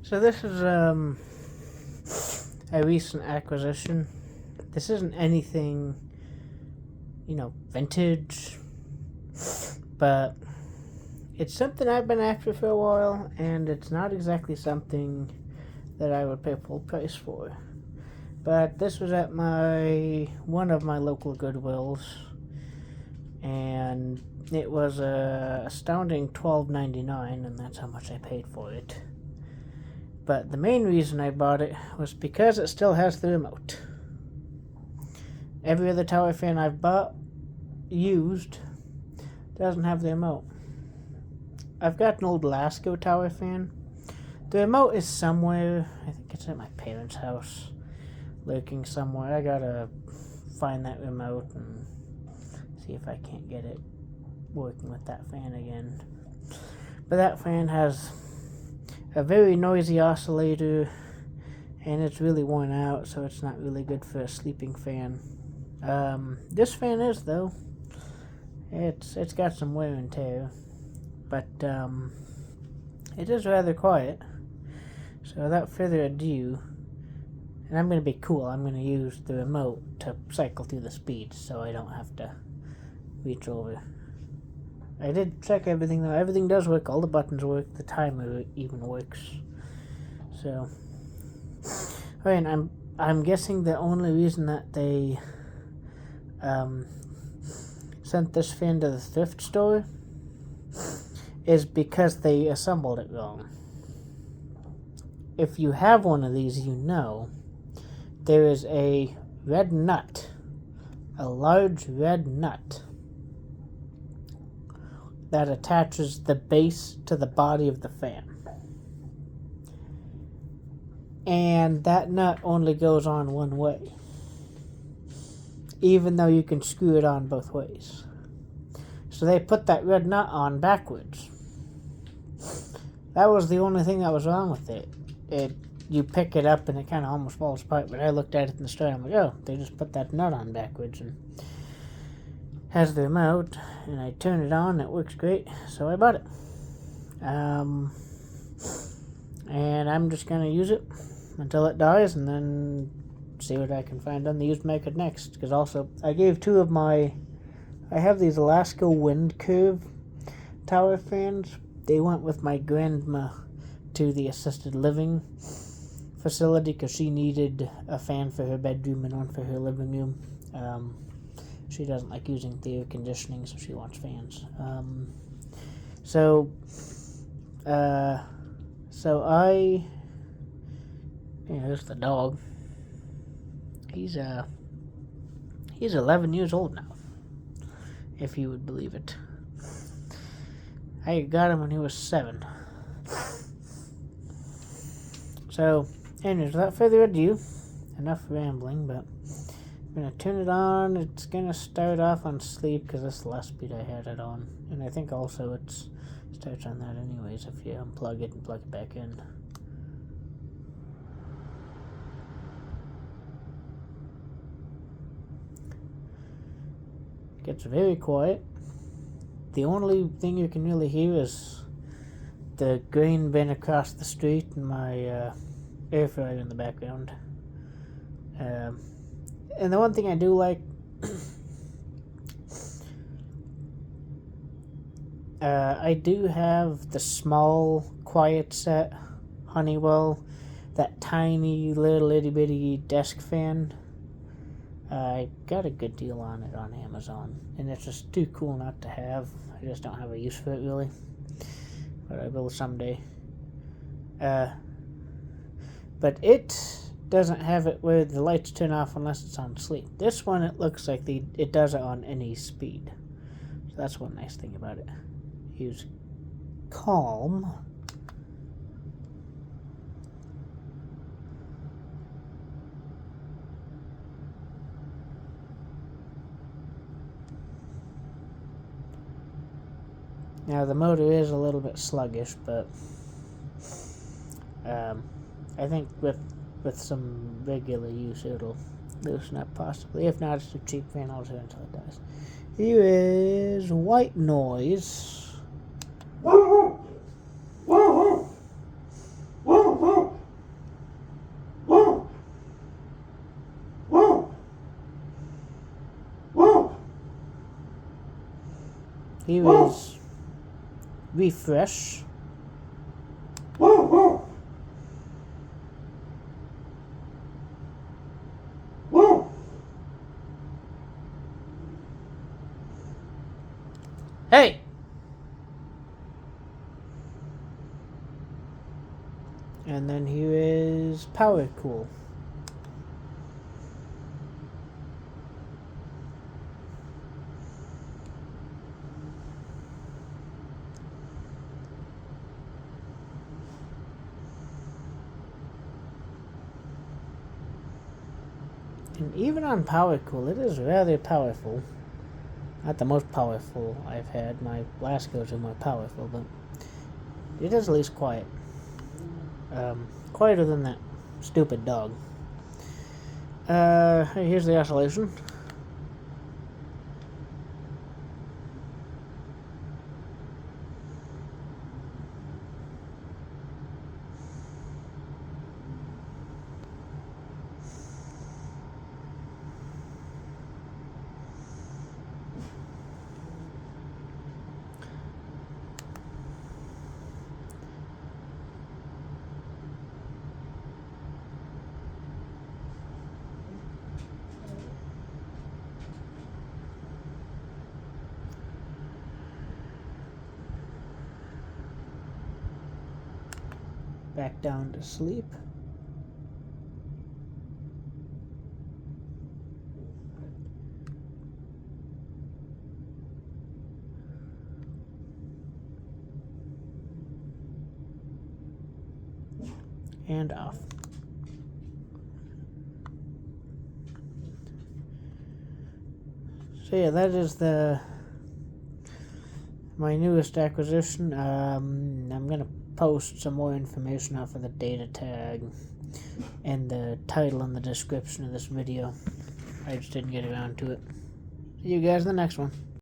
So this is a recent acquisition. This isn't anything, vintage, but it's something I've been after for a while, and it's not exactly something that I would pay full price for. But this was at one of my local Goodwills, and it was a astounding $12.99, and that's how much I paid for it. But the main reason I bought it was because it still has the remote. Every other tower fan I've used doesn't have the remote. I've got an old Lasco tower fan. The remote is somewhere. I think it's at my parents' house, lurking somewhere. I gotta find that remote and see if I can't get it working with that fan again. But that fan has a very noisy oscillator, and it's really worn out, so it's not really good for a sleeping fan. This fan is, though. It's got some wear and tear, but it is rather quiet. So without further ado, and I'm going to be cool, I'm going to use the remote to cycle through the speeds so I don't have to reach over. I did check everything though. Everything does work. All the buttons work. The timer even works. So, alright, I'm guessing the only reason that they sent this fan to the thrift store is because they assembled it wrong. If you have one of these, there is a red nut, a large red nut that attaches the base to the body of the fan. And that nut only goes on one way, even though you can screw it on both ways. So they put that red nut on backwards. That was the only thing that was wrong with it. You pick it up and it kind of almost falls apart, but I looked at it in the store and I'm like, oh, they just put that nut on backwards and has the remote, and I turn it on, it works great, so I bought it. And I'm just going to use it until it dies, and then see what I can find on the used market next. Because also, I gave I have these Lasco Wind Curve tower fans. They went with my grandma to the assisted living facility because she needed a fan for her bedroom and one for her living room. She doesn't like using the air conditioning, so she wants fans. There's the dog. He's 11 years old now, if you would believe it. I got him when he was 7. So, anyways, without further ado, enough rambling, but I'm going to turn it on. It's going to start off on sleep because that's the last speed I had it on. And I think also it starts on that anyways if you unplug it and plug it back in. It gets very quiet. The only thing you can really hear is the grain bin across the street and my air fryer in the background. And the one thing I do like, I do have the small Quiet Set Honeywell, that tiny little itty bitty desk fan. I got a good deal on it on Amazon, and it's just too cool not to have. I just don't have a use for it really, but I will someday. But it doesn't have it where the lights turn off unless it's on sleep. This one, it looks like it does it on any speed. So that's one nice thing about it. Use calm. Now the motor is a little bit sluggish, but I think with some regular use it'll loosen up possibly. If not, it's a cheap fan. I'll do it until it dies. Here is White Noise. Here is refresh. Hey! And then here is power cool. And even on power cool, it is rather powerful. Not the most powerful I've had. My last goes are more powerful, but it is at least quiet. Quieter than that stupid dog. Here's the oscillation. Back down to sleep. And off. So yeah, that is my newest acquisition. I'm gonna post some more information off of the data tag and the title and the description of this video. I just didn't get around to it. See you guys in the next one.